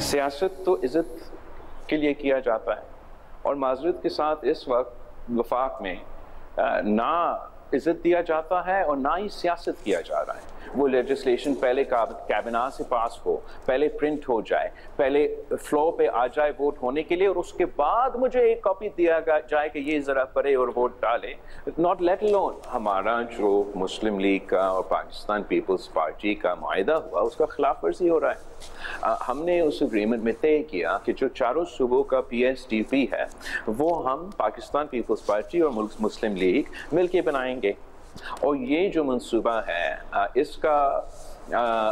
सियासत तो इज़्ज़त के लिए किया जाता है और माजरत के साथ इस वक्त वफाक में ना इज़्ज़त दिया जाता है और ना ही सियासत किया जा रहा है। वो लेजिस्लेशन पहले कैबिनेट से पास हो, पहले प्रिंट हो जाए, पहले फ्लोर पे आ जाए वोट होने के लिए और उसके बाद मुझे एक कॉपी दिया जाए कि ये ज़रा पढ़े और वोट डाले। नॉट लेट अलोन हमारा जो मुस्लिम लीग का और पाकिस्तान पीपल्स पार्टी का मुआहिदा हुआ उसका खिलाफ वर्जी हो रहा है। हमने उस एग्रीमेंट में तय किया कि जो चारों सूबों का PSDP है वो हम पाकिस्तान पीपल्स पार्टी और मुस्लिम लीग मिलके बनाएंगे और ये जो मंसूबा है इसका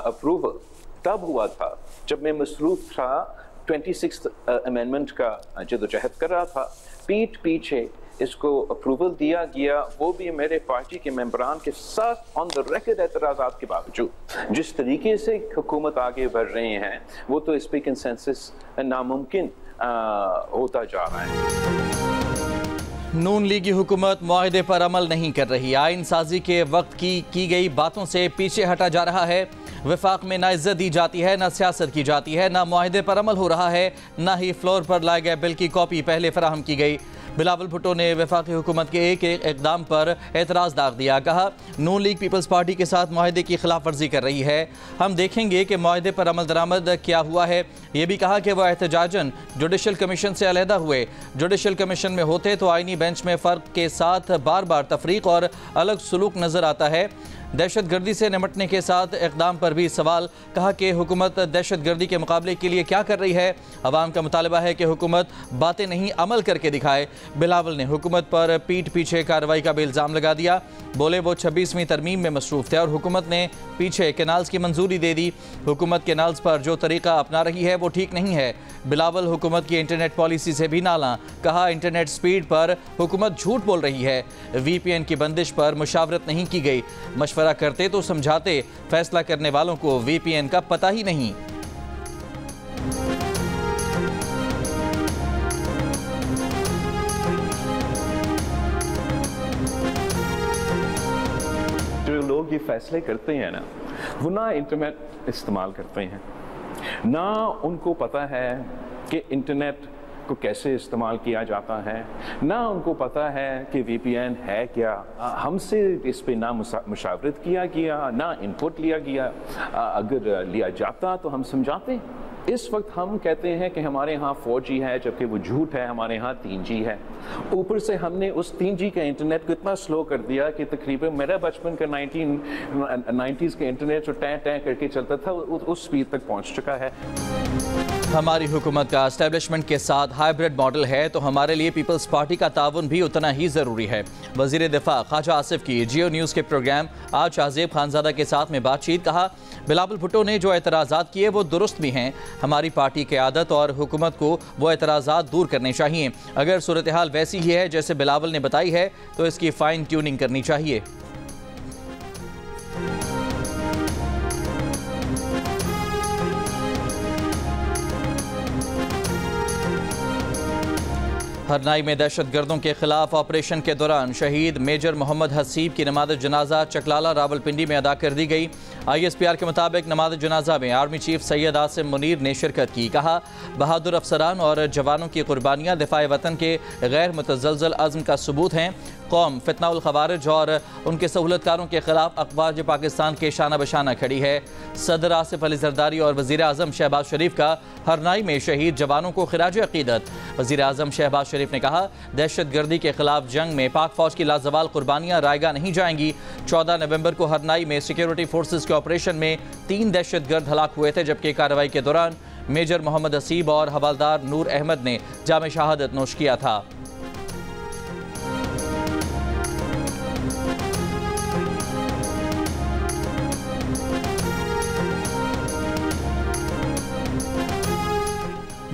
अप्रूवल तब हुआ था जब मैं मसरूफ था 26th अमेंडमेंट का जदोजहद कर रहा था। पीछे इसको अप्रूवल दिया गया, वो भी मेरे पार्टी के मेंबरान के साथ ऑन द रिकॉर्ड एतराज़ात के बावजूद। जिस तरीके से हुकूमत आगे बढ़ रहे हैं वो तो इस पर कंसेंसस नामुमकिन होता जा रहा है। नून लीगी हुकूमत मुआहदे पर अमल नहीं कर रही। आइन साजी के वक्त की गई बातों से पीछे हटा जा रहा है। वफाक में ना इज्जत दी जाती है, ना सियासत की जाती है, ना मुआहदे पर अमल हो रहा है, ना ही फ्लोर पर लाए गए बिल की कॉपी पहले फराहम की गई। बिलावल भुट्टो ने वफाकी हुकूमत के एक इकदाम पर एतराज़ दाग दिया। कहा, नून लीग पीपल्स पार्टी के साथ मुआहदे की खिलाफ वर्जी कर रही है। हम देखेंगे कि मुआहदे पर अमल दरामद क्या हुआ है। ये भी कहा कि वह एहतजाजन जुडिशल कमीशन से अलहदा हुए। जुडिशल कमीशन में होते तो आइनी बेंच में फ़र्क के साथ बार बार तफरीक और अलग सलूक नज़र आता है। दहशत गर्दी से निपटने के साथ इक़दाम पर भी सवाल। कहा कि हुकूमत दहशत गर्दी के मुकाबले के लिए क्या कर रही है। अवाम का मुतालबा है कि हुकूमत बातें नहीं अमल करके दिखाए। बिलावल ने हुकूमत पर पीठ पीछे कार्रवाई का भी इल्ज़ाम लगा दिया। बोले वो 26वीं तरमीम में मसरूफ़ थे और हुकूमत ने पीछे कैनाल्स की मंजूरी दे दी। हुकूमत कैनाल्स पर जो तरीका अपना रही है वो ठीक नहीं है। बिलावल हुकूमत की इंटरनेट पॉलिसी से भी नाला। कहा, इंटरनेट स्पीड पर हुकूमत झूठ बोल रही है। VPN की बंदिश पर मुशावरत नहीं की गई। मशवरा करते तो समझाते, फैसला करने वालों को VPN का पता ही नहीं। जो लोग ये फैसले करते हैं ना, वो ना इंटरनेट इस्तेमाल करते हैं, ना उनको पता है कि इंटरनेट को कैसे इस्तेमाल किया जाता है, ना उनको पता है कि VPN है क्या। हमसे इस पे ना मुशावरत किया गया, ना इनपुट लिया गया। अगर लिया जाता तो हम समझाते। इस वक्त हम कहते हैं कि हमारे यहाँ 4G है, जबकि वो झूठ है, हमारे यहाँ 3G है। ऊपर से हमने उस 3G के इंटरनेट को इतना स्लो कर दिया कि तकरीबन मेरा बचपन का 1990s के इंटरनेट जो टैं टैं करके चलता था उस स्पीड तक पहुँच चुका है। हमारी हुकूमत का एस्टेब्लिशमेंट के साथ हाइब्रिड मॉडल है तो हमारे लिए पीपल्स पार्टी का ताउन भी उतना ही ज़रूरी है। वज़ीर दिफा ख्वाजा आसिफ की जियो न्यूज़ के प्रोग्राम आज शाहजेब खानज़ादा के साथ में बातचीत। कहा, बिलावल भुट्टो ने जो एतराज़ात किए वो दुरुस्त भी हैं। हमारी पार्टी के आदत और हुकूमत को वो एतराज़ात दूर करने चाहिए। अगर सूरत हाल वैसी ही है जैसे बिलावल ने बताई है तो इसकी फ़ाइन ट्यूनिंग करनी चाहिए। हरनाई में दहशत गर्दों के खिलाफ ऑपरेशन के दौरान शहीद मेजर मोहम्मद हसीब की नमाज जनाजा चकलाला रावलपिंडी में अदा कर दी गई। ISPR के मुताबिक नमाज जनाजा में आर्मी चीफ सैयद आसिम मुनीर ने शिरकत की। कहा, बहादुर अफसरान और जवानों की कुर्बानियाँ दिफाए वतन के गैर मुतज़लज़ल अज़्म का सबूत हैं। कौम फितनाउल खवारिज और उनके सहूलतकारों के खिलाफ अखबार पाकिस्तान के शाना बशाना खड़ी है। सदर आसिफ अली जरदारी और वज़ीर आज़म शहबाज शरीफ का हरनाई में शहीद जवानों को खिराज अक़ीदत। वज़ीर आज़म शहबाज शरीफ ने कहा, दहशत गर्दी के खिलाफ जंग में पाक फौज की लाजवाल कुर्बानियाँ रायगा नहीं जाएंगी। 14 नवंबर को हरनाई में सिक्योरिटी फोर्सेस के ऑपरेशन में 3 दहशत गर्द हलाक हुए थे, जबकि कार्रवाई के दौरान मेजर मोहम्मद हसीब और हवालदार नूर अहमद ने जाम शहादत नोश किया था।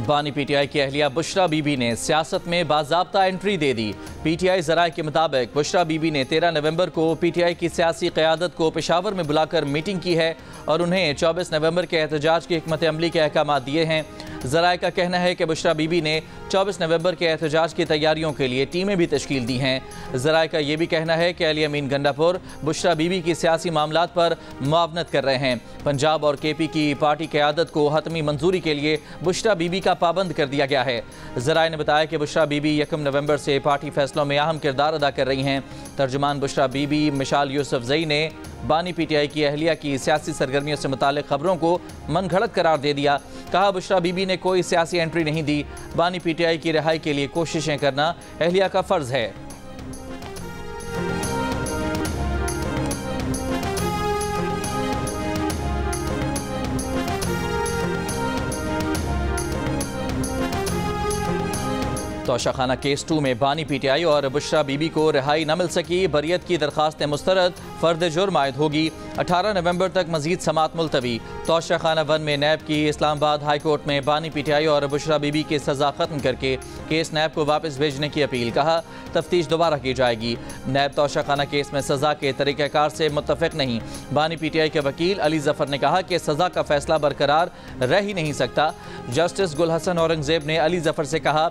बानी PTI की अहलिया बुशरा बीबी ने सियासत में बाज़ाब्ता एंट्री दे दी। PTI ज़राए के मुताबिक बुशरा बीबी ने 13 नवंबर को PTI की सियासी क़यादत को पेशावर में बुलाकर मीटिंग की है और उन्हें 24 नवंबर के एहतजाज की हिकमत अमली के अहकाम दिए हैं। ज़राए का कहना है कि बुशरा बीबी ने 24 नवंबर के एहतजाज की तैयारियों के लिए टीमें भी तश्कील दी हैं। ज़राए का ये भी कहना है कि अली अमीन गंडापुर बुशरा बीबी की सियासी मामलात पर मुआवनत कर रहे हैं। पंजाब और KP की पार्टी क़यादत को हतमी मंजूरी के लिए बुशरा बीबी का पाबंद कर दिया गया है। ज़राए ने बताया कि बुशरा बीबी 1 नवंबर से पार्टी फैसलों में अहम किरदार अदा कर रही हैं। तर्जुमान बुशरा बीबी मिशाल यूसुफजई ने बानी PTI की अहलिया की सियासी सरगर्मियों से मुतालिक खबरों को मनगढ़ंत करार दे दिया। कहा, बुशरा बीबी ने कोई सियासी एंट्री नहीं दी। बानी PTI की रिहाई के लिए कोशिशें करना अहलिया का फर्ज है। तोशाखाना केस 2 में बानी PTI और बुशरा बीबी को रिहाई न मिल सकी। बरियत की दरखास्त मुस्तरद, फर्द जुर्म आयद होगी। 18 नवंबर तक मजीद समात मुलतवी। तोशाखाना 1 में नैब की इस्लामाबाद हाई कोर्ट में बानी PTI और बुशरा बीबी की सजा खत्म करके केस नैब को वापस भेजने की अपील। कहा, तफ्तीश दोबारा की जाएगी। नैब तोशाखाना केस में सजा के तरीक़ाकार से मुत्तफिक नहीं। बानी PTI के वकील अली जफर ने कहा कि सजा का फैसला बरकरार रह ही नहीं सकता। जस्टिस गुल हसन औरंगजेब ने अली जफर से कहा,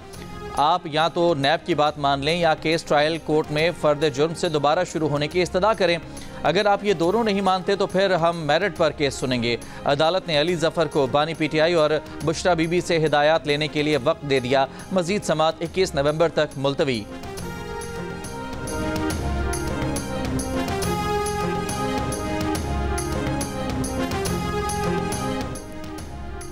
आप या तो नैब की बात मान लें या केस ट्रायल कोर्ट में फर्द जुर्म से दोबारा शुरू होने की इस्तदा करें। अगर आप ये दोनों नहीं मानते तो फिर हम मेरिट पर केस सुनेंगे। अदालत ने अली जफर को बानी PTI और बुशरा बीबी से हिदायत लेने के लिए वक्त दे दिया। मजीद समात 21 नवंबर तक मुलतवी।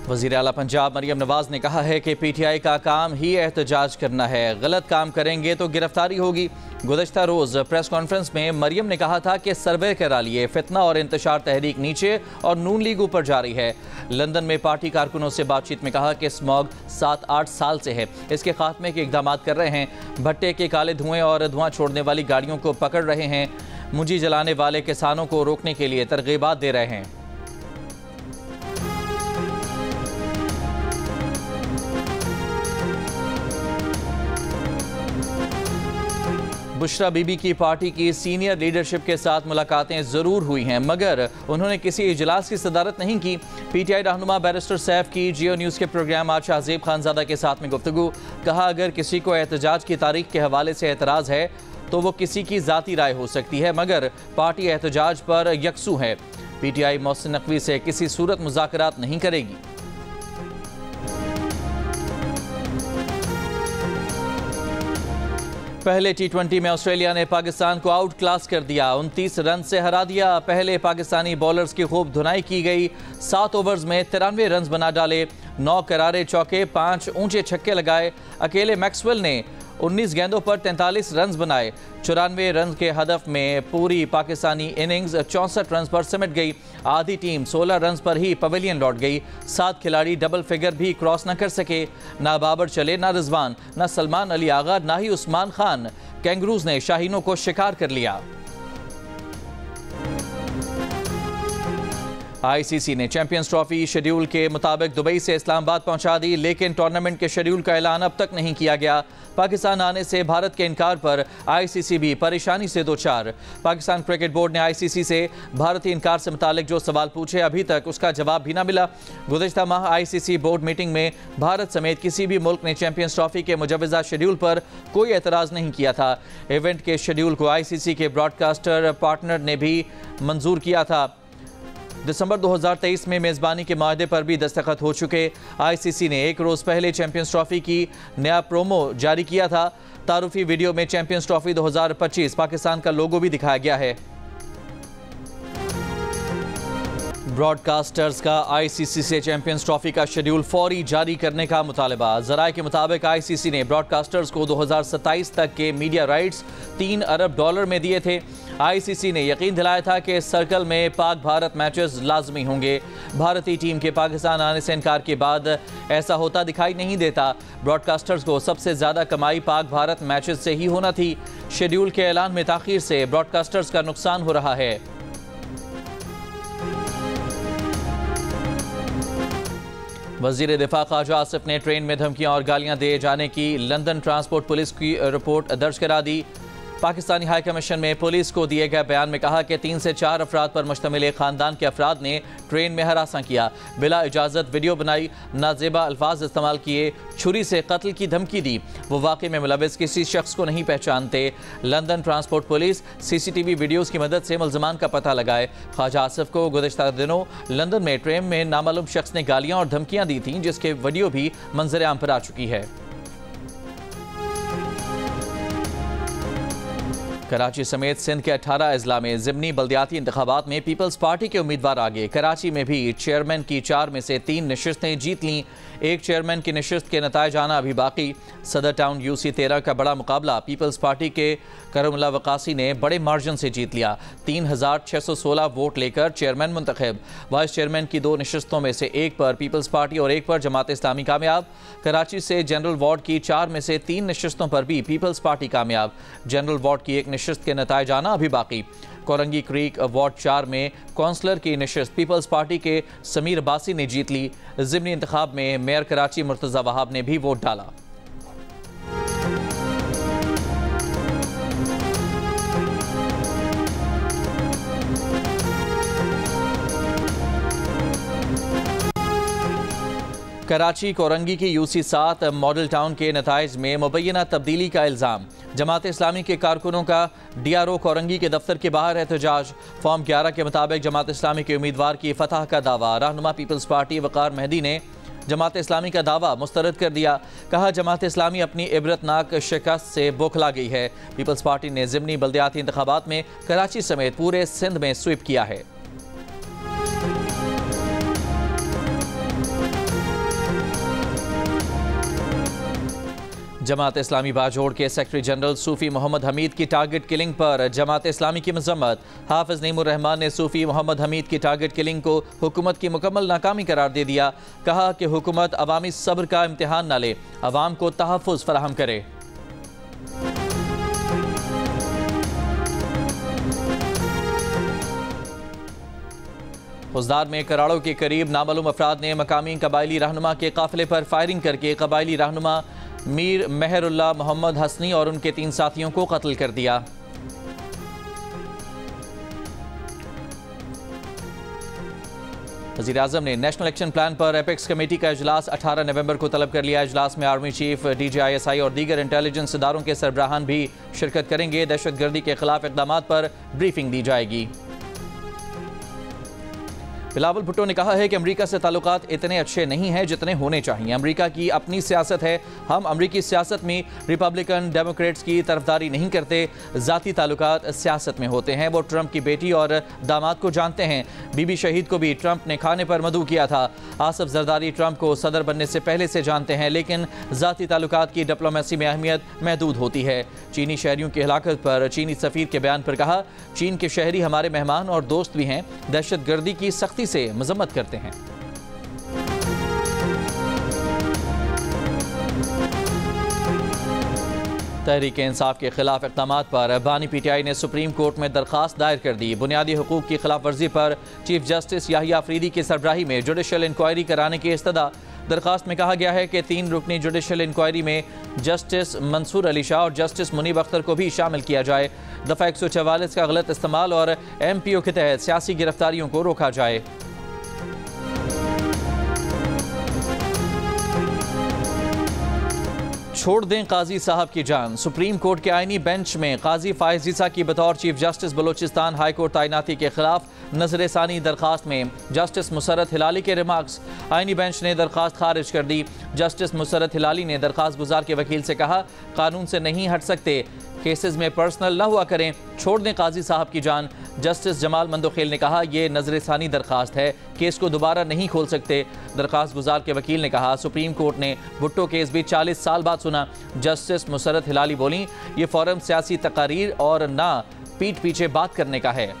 वज़ीर आला पंजाब मरियम नवाज ने कहा है कि PTI का काम ही एहतजाज करना है, गलत काम करेंगे तो गिरफ्तारी होगी। गुज़श्ता रोज़ प्रेस कॉन्फ्रेंस में मरियम ने कहा था कि सर्वे करा लिए, फितना और इंतशार तहरीक नीचे और नून लीग ऊपर जारी है। लंदन में पार्टी कारकुनों से बातचीत में कहा कि स्मॉग 7-8 साल से है, इसके खात्मे के इकदाम कर रहे हैं। भट्टे के काले धुएँ और धुआं छोड़ने वाली गाड़ियों को पकड़ रहे हैं। मुंजी जलाने वाले किसानों को रोकने के लिए तरगीबात दे रहे हैं। बुशरा बीबी की पार्टी की सीनियर लीडरशिप के साथ मुलाकातें ज़रूर हुई हैं, मगर उन्होंने किसी इजलास की सदारत नहीं की। PTI रहनुमा बैरिस्टर सैफ की जियो न्यूज़ के प्रोग्राम आज शाहजेब खानजादा के साथ में गुफ्तगू। कहा, अगर किसी को एहतजाज की तारीख के हवाले से एतराज़ है तो वो किसी की ज़ाती राय हो सकती है, मगर पार्टी एहतजाज पर यकसू है। PTI मोहसिन नकवी से किसी सूरत मुज़ाकरात नहीं करेगी। पहले T20 में ऑस्ट्रेलिया ने पाकिस्तान को आउट क्लास कर दिया, 29 रन से हरा दिया। पहले पाकिस्तानी बॉलर्स की खूब धुनाई की गई। 7 ओवर्स में 93 रन बना डाले, 9 करारे चौके, 5 ऊंचे छक्के लगाए। अकेले मैक्सवेल ने 19 गेंदों पर 43 रन बनाए। 94 रन के हदफ में पूरी पाकिस्तानी इनिंग्स 64 रन पर सिमट गई। आधी टीम 16 रन पर ही पवेलियन लौट गई। 7 खिलाड़ी डबल फिगर भी क्रॉस न कर सके। ना बाबर चले, ना रिजवान, ना सलमान अली आगा, ना ही उस्मान खान। कैंगरूज ने शाहीनों को शिकार कर लिया। ICC ने चैंपियंस ट्रॉफी शेड्यूल के मुताबिक दुबई से इस्लामाबाद पहुंचा दी, लेकिन टूर्नामेंट के शेड्यूल का ऐलान अब तक नहीं किया गया। पाकिस्तान आने से भारत के इनकार पर ICC भी परेशानी से दो चार। पाकिस्तान क्रिकेट बोर्ड ने ICC से भारतीय इनकार से मुतालिक जो सवाल पूछे, अभी तक उसका जवाब भी ना मिला। गुज़श्ता माह ICC बोर्ड मीटिंग में भारत समेत किसी भी मुल्क ने चैंपियंस ट्रॉफी के मुजवज़ा शेड्यूल पर कोई एतराज़ नहीं किया था। इवेंट के शेड्यूल को ICC के ब्रॉडकास्टर पार्टनर ने भी मंजूर किया था। दिसंबर 2023 में मेज़बानी के माहदे पर भी दस्तखत हो चुके। ICC ने एक रोज़ पहले चैंपियंस ट्रॉफी की नया प्रोमो जारी किया था। तारुफी वीडियो में चैंपियंस ट्रॉफी 2025 पाकिस्तान का लोगो भी दिखाया गया है। ब्रॉडकास्टर्स का ICC से चैंपियंस ट्रॉफी का शेड्यूल फौरी जारी करने का मुतालबा। ज़राए के मुताबिक ICC ने ब्रॉडकास्टर्स को 2027 तक के मीडिया राइट्स $3 अरब में दिए थे। ICC ने यकीन दिलाया था कि सर्कल में पाक भारत मैचेस लाजमी होंगे। भारतीय टीम के पाकिस्तान आने से इनकार के बाद ऐसा होता दिखाई नहीं देता। ब्रॉडकास्टर्स को सबसे ज़्यादा कमाई पाक भारत मैचेस से ही होना थी। शेड्यूल के ऐलान में ताख़ीर से ब्रॉडकास्टर्स का नुकसान हो रहा है। वज़ीर दिफा ख्वाजा आसिफ ने ट्रेन में धमकियां और गालियां दिए जाने की लंदन ट्रांसपोर्ट पुलिस की रिपोर्ट दर्ज करा दी। पाकिस्तानी हाई कमीशन में पुलिस को दिए गए बयान में कहा कि 3 से 4 अफराद पर मुश्तमिल एक खानदान के अफराद ने ट्रेन में हरासा किया, बिला इजाज़त वीडियो बनाई, नाजेबा अल्फाज इस्तेमाल किए, छुरी से कत्ल की धमकी दी। वो वाक़े में मुलविस किसी शख्स को नहीं पहचानते। London transport police CCTV videos की मदद से मुल्ज़मान का पता लगाए। ख्वाजा आसिफ को गुज़िश्ता दिनों लंदन में ट्रेन में नामालूम शख्स ने गालियाँ और धमकियाँ दी थीं, जिसके वीडियो भी मंजर आम पर आ चुकी है। कराची समेत सिंध के 18 अजला में ज़िमनी बल्दियाती इंतखाबात में पीपल्स पार्टी के उम्मीदवार आगे। कराची में भी चेयरमैन की 4 में से 3 नशिस्तें जीत लीं। एक चेयरमैन की नशिस्त के नतायज आना अभी बाकी। सदर टाउन UC 13 का बड़ा मुकाबला पीपल्स पार्टी के करमुल्ला वकासी ने बड़े मार्जिन से जीत लिया। 3616 वोट लेकर चेयरमैन मुंतखब। वाइस चेयरमैन की 2 नशिस्तों में से एक पर पीपल्स पार्टी और एक पर जमात इस्लामी कामयाब। कराची से जनरल वार्ड की 4 में से 3 नशिस्तों पर भी पीपल्स पार्टी कामयाब। जनरल वार्ड की एक नशिस्त के नतायज आना अभी बाकी। कोरंगी क्रीक वार्ड 4 में काउंसलर की नशिस्त पीपल्स पार्टी के समीर अब्बासी ने जीत ली। ज़िमनी इंतखाब में मेयर कराची मुर्तज़ा वहाब ने भी वोट डाला। कराची कोरंगी की UC 7 मॉडल टाउन के नताइज में मुबैना तब्दीली का इल्ज़ाम। जमात इस्लामी के कारकुनों का DRO कोरंगी के दफ्तर के बाहर एहतजाज। फॉर्म 11 के मुताबिक जमात इस्लामी के उम्मीदवार की फतह का दावा। रहनुमा पीपल्स पार्टी वकार मेहदी ने जमात इस्लामी का दावा मुस्तरद कर दिया। कहा जमात इस्लामी अपनी इबरतनाक शिकस्त से बौखला गई है। पीपल्स पार्टी ने ज़िमनी बल्दियाती इंतखाबात में कराची समेत पूरे सिंध में स्वीप किया है। जमात इस्लामी बाजोड़ के सेक्रेटरी जनरल सूफी मोहम्मद हमीद की टारगेट किलिंग पर जमात इस्लामी की मजम्मत। हाफिज नईमुर रहमान ने सूफी मोहम्मद हमीद की टारगेट किलिंग को हुकूमत की मुकम्मल नाकामी करार दे दिया। कहा कि हुकूमत अवामी सब्र का इम्तिहान न ले, अवाम को तहफ़्फ़ुज़ फराहम करे। खुजदार में कराड़ों के करीब नामालूम अफराद ने मकामी कबायली रहनुमा के काफिले पर फायरिंग करके कबायली रहनुमा मीर मेहरुल्लाह मोहम्मद हसनी और उनके 3 साथियों को कत्ल कर दिया। वज़ीर-ए-आज़म ने नेशनल एक्शन प्लान पर एपेक्स कमेटी का इजलास 18 नवंबर को तलब कर लिया। इजलास में आर्मी चीफ, DGISI और दीगर इंटेलिजेंस इदारों के सरबराहान भी शिरकत करेंगे। दहशतगर्दी के खिलाफ इक़दामात पर ब्रीफिंग दी जाएगी। बिलावल भुट्टो ने कहा है कि अमेरिका से ताल्लुकात इतने अच्छे नहीं हैं जितने होने चाहिए। अमेरिका की अपनी सियासत है। हम अमेरिकी सियासत में रिपब्लिकन डेमोक्रेट्स की तरफदारी नहीं करते। ज़ाती ताल्लुकात सियासत में होते हैं। वो ट्रंप की बेटी और दामाद को जानते हैं। बीबी शहीद को भी ट्रंप ने खाने पर मदऊ किया था। आसिफ जरदारी ट्रंप को सदर बनने से पहले से जानते हैं, लेकिन ज़ाती ताल्लुकात की डिप्लोमेसी में अहमियत महदूद होती है। चीनी शहरियों की हलाकत पर चीनी सफ़ीर के बयान पर कहा, चीन के शहरी हमारे मेहमान और दोस्त भी हैं। दहशतगर्दी की सख्ती से मजम्मत करते हैं। तहरीक इंसाफ के खिलाफ इक़दामात पर बानी PTI ने सुप्रीम कोर्ट में दरख्वास्त दायर कर दी। बुनियादी हुकूक की खिलाफ वर्जी पर चीफ जस्टिस याहिया अफरीदी की सरबराही में जुडिशल इंक्वायरी कराने की इस्तदा। दरख्वास्त में कहा गया है कि 3 रुकनी जुडिशल इंक्वायरी में जस्टिस मंसूर अली शाह और जस्टिस मुनीब अख्तर को भी शामिल किया जाए। दफ़ा 144 का गलत इस्तेमाल और MPO के तहत सियासी गिरफ्तारियों को रोका जाए। छोड़ दें काजी साहब की जान। सुप्रीम कोर्ट के आईनी बेंच में काजी फाइज ईसा की बतौर chief justice Balochistan high court तैनाती के खिलाफ नजर सानी दरखास्त में जस्टिस मुसरत हिलाली के रिमार्क्स। आईनी बेंच ने दरखास्त खारिज कर दी। जस्टिस मुसरत हिलाली ने दरखास्त गुजार के वकील से कहा, कानून से नहीं हट सकते, केसेस में पर्सनल न हुआ करें, छोड़ दें काजी साहब की जान। जस्टिस जमाल मंदोखेल ने कहा, यह नजर सानी दरखास्त है, केस को दोबारा नहीं खोल सकते। दरखास्त गुजार के वकील ने कहा, सुप्रीम कोर्ट ने भुट्टो केस भी 40 साल बाद सुना। जस्टिस मुसरत हिलाली बोली, ये फौरन सियासी तकारीर और ना पीठ पीछे बात करने का है।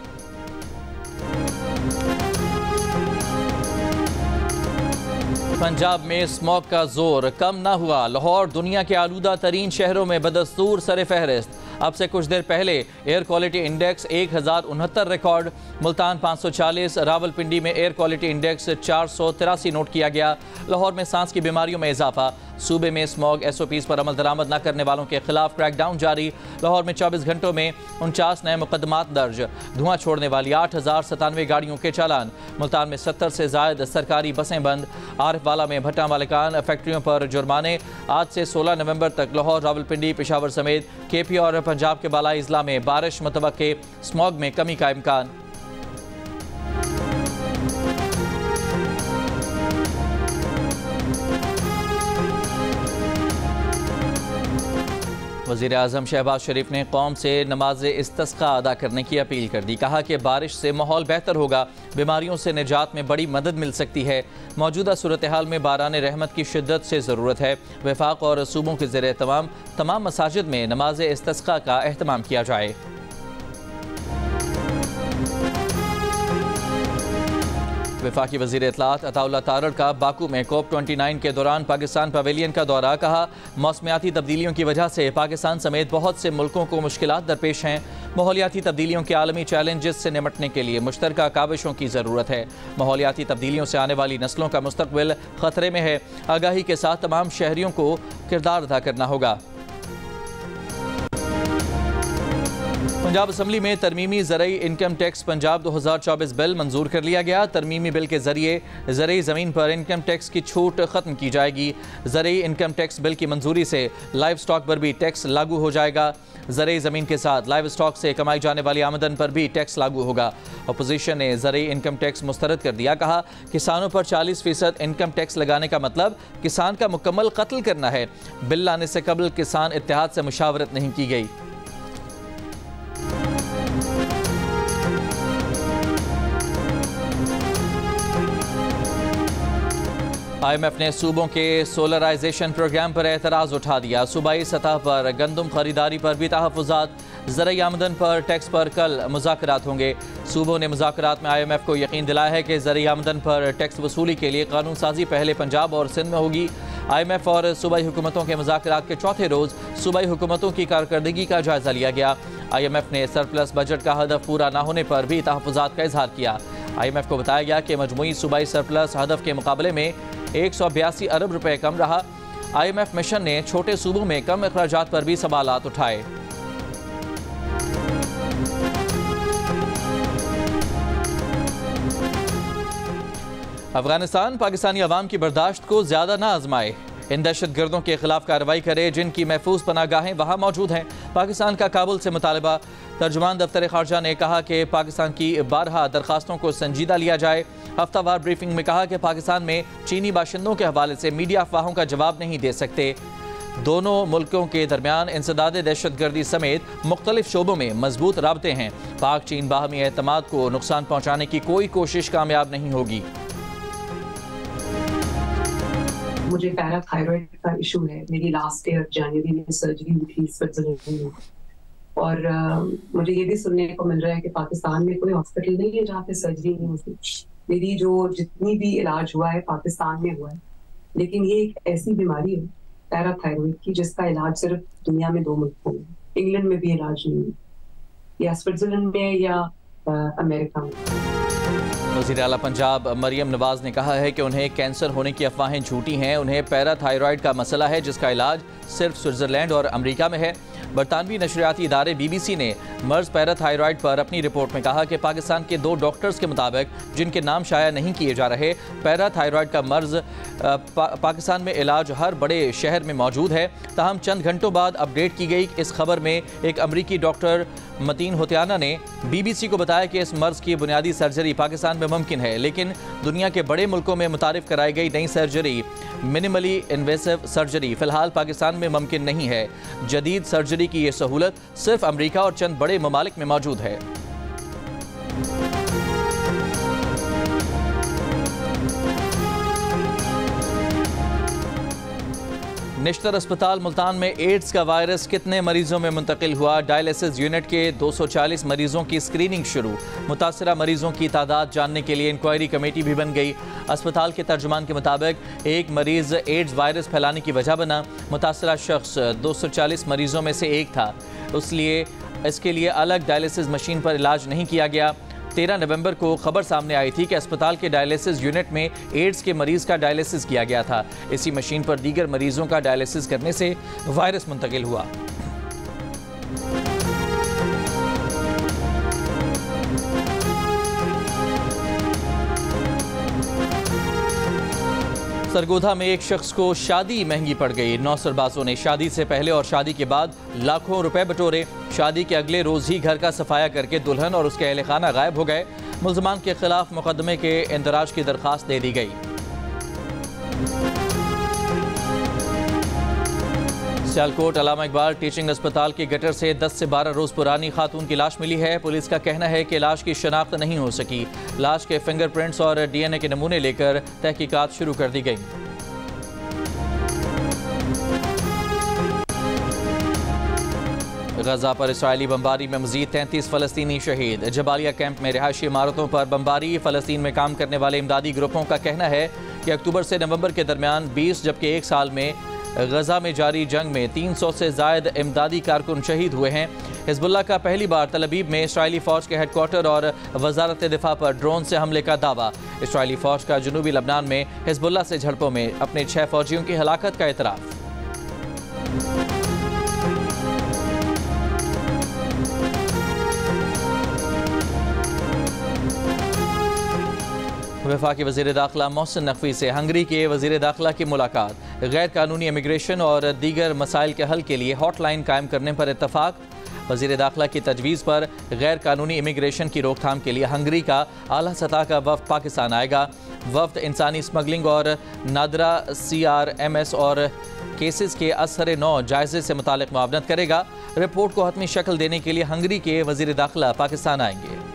पंजाब में स्मॉग का जोर कम ना हुआ। लाहौर दुनिया के आलूदा तरीन शहरों में बदस्तूर सरे फहरिस्त। अब से कुछ देर पहले air quality index 1069 record, Multan 540, Rawalpindi में एयर क्वालिटी इंडेक्स 483 नोट किया गया। लाहौर में सांस की बीमारियों में इजाफा, सूबे में स्मॉग SOPs पर अमल दरामद न करने वालों के खिलाफ क्रैकडाउन जारी। लाहौर में 24 घंटों में 49 नए मुकदमात दर्ज। धुआं छोड़ने वाली 8097 गाड़ियों के चालान। मुल्तान में 70 से ज़ायद सरकारी बसें बंद। आरिफवाला में भट्टा मालिकान फैक्ट्रियों पर जुर्माने। आज से 16 नवंबर तक लाहौर, रावलपिंडी, पेशावर समेत KP और पंजाब के बालाई इजला में बारिश मुतवक्के। स्मॉग में कमी का इम्कान। वज़ीर आज़म शहबाज शरीफ ने कौम से नमाज इस्तिस्क़ा अदा करने की अपील कर दी। कहा कि बारिश से माहौल बेहतर होगा, बीमारियों से निजात में बड़ी मदद मिल सकती है। मौजूदा सूरत हाल में बारान रहमत की शिद्दत से ज़रूरत है। वफाक और सूबों के ज़रिए तमाम मसाजिद में नमाज इस्तिस्क़ा का एहतमाम किया जाए। वफाकी वज़ीर इत्तलात अताउल्लाह तारड़ का बाकू में COP29 के दौरान पाकिस्तान पवेलियन का दौरा। कहा मौसमियाती तब्दीलियों की वजह से पाकिस्तान समेत बहुत से मुल्कों को मुश्किलात दरपेश हैं। माहौलियाती तब्दीलियों के आलमी चैलेंजेस से निपटने के लिए मुश्तरका काविशों की ज़रूरत है। माहौलियाती तब्दीलियों से आने वाली नस्लों का मुस्तकबिल ख़तरे में है। आगाही के साथ तमाम शहरियों को किरदार अदा करना होगा। पंजाब असम्बली में तरमीमी ज़रई इनकम टैक्स पंजाब 2024 बिल मंजूर कर लिया गया। तरमीमी बिल के जरिए ज़रई ज़मीन पर इनकम टैक्स की छूट ख़त्म की जाएगी। ज़रई इनकम टैक्स बिल की मंजूरी से लाइव स्टॉक पर भी टैक्स लागू हो जाएगा। ज़रई ज़मीन के साथ लाइव स्टॉक से कमाई जाने वाली आमदन पर भी टैक्स लागू होगा। अपोजिशन ने ज़रई इनकम टैक्स मुस्तरद कर दिया। कहा किसानों पर 40% इनकम टैक्स लगाने का मतलब किसान का मुकम्मल कत्ल करना है। बिल लाने से कबल किसान इत्तेहाद से मुशावरत नहीं की गई। IMF ने सूबों के सोलराइजेशन प्रोग्राम पर एतराज़ उठा दिया। सूबाई सतह पर गंदम खरीदारी पर भी तहफ़्फ़ुज़ात। ज़रई आमदन पर टैक्स पर कल मुज़ाकरात होंगे। सूबों ने मुज़ाकरात में IMF को यकीन दिलाया है कि ज़रई आमदन पर टैक्स वसूली के लिए कानून साजी पहले पंजाब और सिंध में होगी। IMF और सूबाई हुकूमतों के मुज़ाकरात के चौथे रोज़ सूबाई हुकूमतों की कारकर्दगी का जायज़ा लिया गया। IMF ने सरप्लस बजट का हदफ पूरा न होने पर भी तहफ़्फ़ुज़ात का इजहार किया। IMF को बताया गया कि मजमूई सूबाई सरप्लस हदफ के मुकाबले में 182 अरब रुपए कम रहा। IMF मिशन ने छोटे सूबों में कम अखराजात पर भी सवालात उठाए। अफगानिस्तान पाकिस्तानी अवाम की बर्दाश्त को ज़्यादा ना आजमाए। इन दहशत गर्दों के खिलाफ कार्रवाई करे जिनकी महफूज पनागाहें वहाँ मौजूद हैं। पाकिस्तान का काबुल से मुतालबा। तर्जुमान दफ्तर खारजा ने कहा कि पाकिस्तान की 12 दरखास्तों को संजीदा लिया जाए। हफ्तावार ब्रीफिंग में कहा कि पाकिस्तान में चीनी बाशिंदों के हवाले से मीडिया अफवाहों का जवाब नहीं दे सकते। दोनों मुल्कों के दरमियान इंसदाद दहशतगर्दी समेत मुख्तलिफ शोबों में मजबूत राबते हैं। पाक चीन बाहमी एतमाद को नुकसान पहुँचाने की कोई कोशिश कामयाब नहीं होगी। मुझे पैराथायरॉइड का इशू है। मेरी लास्ट ईयर जनवरी में सर्जरी हुई थी स्विट्जरलैंड में, और मुझे ये भी सुनने को मिल रहा है कि पाकिस्तान में कोई हॉस्पिटल नहीं है जहाँ पे सर्जरी नहीं होती। मेरी जो जितनी भी इलाज हुआ है पाकिस्तान में हुआ है, लेकिन ये एक ऐसी बीमारी है पैराथायरॉइड की जिसका इलाज सिर्फ दुनिया में 2 मुल्कों में, इंग्लैंड में भी इलाज नहीं है, या स्विट्जरलैंड में या अमेरिका में। वज़ीर आला पंजाब मरियम नवाज ने कहा है कि उन्हें कैंसर होने की अफवाहें झूठी हैं। उन्हें पैराथायरॉइड का मसला है जिसका इलाज सिर्फ स्विट्जरलैंड और अमेरिका में है। बरतानवी नशरियाती इदारे BBC ने मर्ज पैराथायरॉइड पर अपनी रिपोर्ट में कहा कि पाकिस्तान के 2 डॉक्टर्स के मुताबिक, जिनके नाम शाया नहीं किए जा रहे, पैराथायरॉइड का मर्ज पाकिस्तान में इलाज हर बड़े शहर में मौजूद है। ताहम चंद घंटों बाद अपडेट की गई इस खबर में एक अमरीकी डॉक्टर मतीन होतियाना ने BBC को बताया कि इस मर्ज की बुनियादी सर्जरी पाकिस्तान में मुमकिन है, लेकिन दुनिया के बड़े मुल्कों में मुतारिफ कराई गई नई सर्जरी मिनिमली इन्वेसिव सर्जरी फ़िलहाल पाकिस्तान में मुमकिन नहीं है। जदीद सर्जरी की ये सहूलत सिर्फ अमेरिका और चंद बड़े ममालिक में मौजूद है। निश्तर अस्पताल मुल्तान में एड्स का वायरस कितने मरीजों में मुंतकिल हुआ। डायलिसिस यूनिट के 240 मरीजों की स्क्रीनिंग शुरू। मुतासरा मरीजों की तादाद जानने के लिए इंक्वायरी कमेटी भी बन गई। अस्पताल के तर्जुमान के मुताबिक एक मरीज एड्स वायरस फैलाने की वजह बना। मुतासरा शख्स 240 मरीजों में से एक था, इसके लिए अलग डायलिसिस मशीन पर इलाज नहीं किया गया। 13 नवंबर को खबर सामने आई थी कि अस्पताल के डायलिसिस यूनिट में एड्स के मरीज का डायलिसिस किया गया था। इसी मशीन पर दीगर मरीजों का डायलिसिस करने से वायरस मुंतकिल हुआ। सरगोधा में एक शख्स को शादी महंगी पड़ गई। 9 सरबाजों ने शादी से पहले और शादी के बाद लाखों रुपए बटोरे। शादी के अगले रोज ही घर का सफाया करके दुल्हन और उसके अहले खाना गायब हो गए। मुल्ज़मान के खिलाफ मुकदमे के इंदराज की दरखास्त दे दी गई। सियालकोट अलामा इकबाल टीचिंग अस्पताल के गटर से 10 से 12 रोज पुरानी खातून की लाश मिली है। पुलिस का कहना है कि लाश की शनाख्त नहीं हो सकी। लाश के फिंगरप्रिंट्स और डीएनए के नमूने लेकर तहकीकात शुरू कर दी गई। गजा पर इसराइली बमबारी में मजीद 33 फलस्तीनी शहीद। जबालिया कैंप में रिहायशी इमारतों पर बमबारी। फलस्तीन में काम करने वाले इमदादी ग्रुपों का कहना है कि अक्टूबर से नवंबर के दरमियान 20 जबकि एक साल में गजा में जारी जंग में 300 से ज़ायद इमदादी कारकुन शहीद हुए हैं। हिजबुल्लाह का पहली बार तल अबीब में इसराइली फ़ौज के हेडक्वार्टर और वजारत दिफा पर ड्रोन से हमले का दावा। इसराइली फ़ौज का जनूबी लबनान में हिजबुल्लाह से झड़पों में अपने 6 फौजियों की हलाकत का एतराफ़। वफाकी वज़ीर दाखिला मोहसिन नकवी से हंगरी के वज़ीर दाखिला की मुलाकात। गैर कानूनी इमिग्रेशन और दीगर मसाइल के हल के लिए हॉटलाइन कायम करने पर इत्तफाक। वज़ीर दाखिला की तजवीज़ पर गैर कानूनी इमिग्रेशन की रोकथाम के लिए हंगरी का आला सतह का वफ़द पाकिस्तान आएगा। वफ़द इंसानी स्मगलिंग और नादरा CRMS और केसेस के असर नौ जायजे से मुतालिक मुआवनत करेगा। रिपोर्ट को हतमी शक्ल देने के लिए हंगरी के वज़ीर दाखिला पाकिस्तान आएंगे।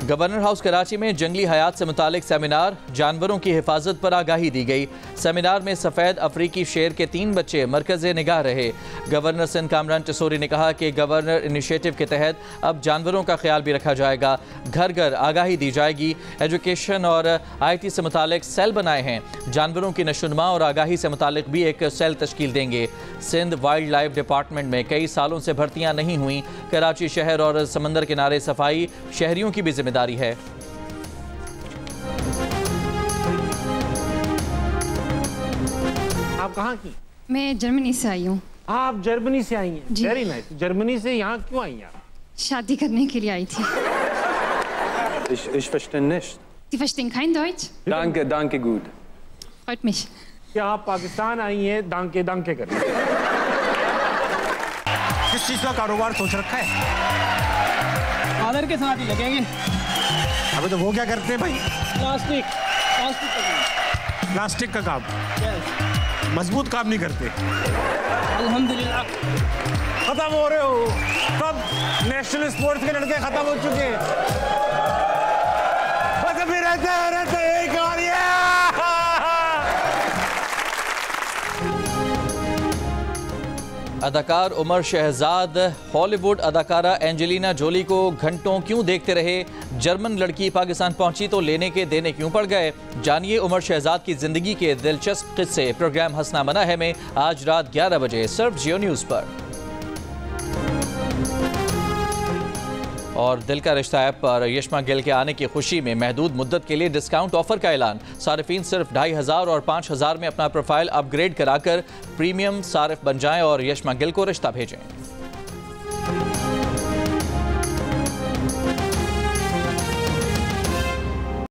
गवर्नर हाउस कराची में जंगली हयात से मुतालिक सेमिनार। जानवरों की हिफाजत पर आगाही दी गई। सेमिनार में सफ़ेद अफ्रीकी शेर के 3 बच्चे मरकज़ निगाह रहे। गवर्नर सिंध कामरान टसोरी ने कहा कि गवर्नर इनिशिएटिव के तहत अब जानवरों का ख्याल भी रखा जाएगा। घर घर आगाही दी जाएगी। एजुकेशन और IT से मुतालिक सेल बनाए हैं। जानवरों की नशोनुमा और आगाही से मुतालिक भी एक सेल तश्कील देंगे। सिंध वाइल्ड लाइफ डिपार्टमेंट में कई सालों से भर्तियाँ नहीं हुई। कराची शहर और समंदर किनारे सफाई शहरियों की भी जिम्मेदारी है। आप कहाँ की? मैं जर्मनी से आई हूँ। आप जर्मनी से आई हैं? Very nice. जर्मनी से यहाँ क्यों आई हैं? शादी करने के लिए आई थी। Ich verstehe nicht. Sie verstehen kein Deutsch? Danke, danke gut. Freut mich. क्या आप पाकिस्तान आई हैं दांके दांके करने? किस चीज़ का कारोबार सोच रखा है? फादर के साथ ही लगेंगे। अबे तो वो क्या करते हैं भाई? प्लास्टिक का काम। प्लास्टिक का काम? मजबूत काम नहीं करते। अल्हम्दुलिल्लाह। खत्म हो रहे हो सब नेशनल स्पोर्ट्स के लड़के खत्म हो चुके हैं। बस अभी रहते एक और अदाकार उमर शहजाद हॉलीवुड अदाकारा एंजेलिना जोली को घंटों क्यों देखते रहे? जर्मन लड़की पाकिस्तान पहुंची तो लेने के देने क्यों पड़ गए? जानिए उमर शहजाद की जिंदगी के दिलचस्प किस्से। प्रोग्राम हंसना मना है में आज रात 11 बजे सिर्फ जियो न्यूज़ पर। और दिल का रिश्ता ऐप पर यशमा गिल के आने की खुशी में महदूद मुद्दत के लिए डिस्काउंट ऑफर का ऐलान। सारिफीन सिर्फ 2500 और 5000 में अपना प्रोफाइल अपग्रेड कराकर प्रीमियम सारिफ बन जाएं और यशमा गिल को रिश्ता भेजें।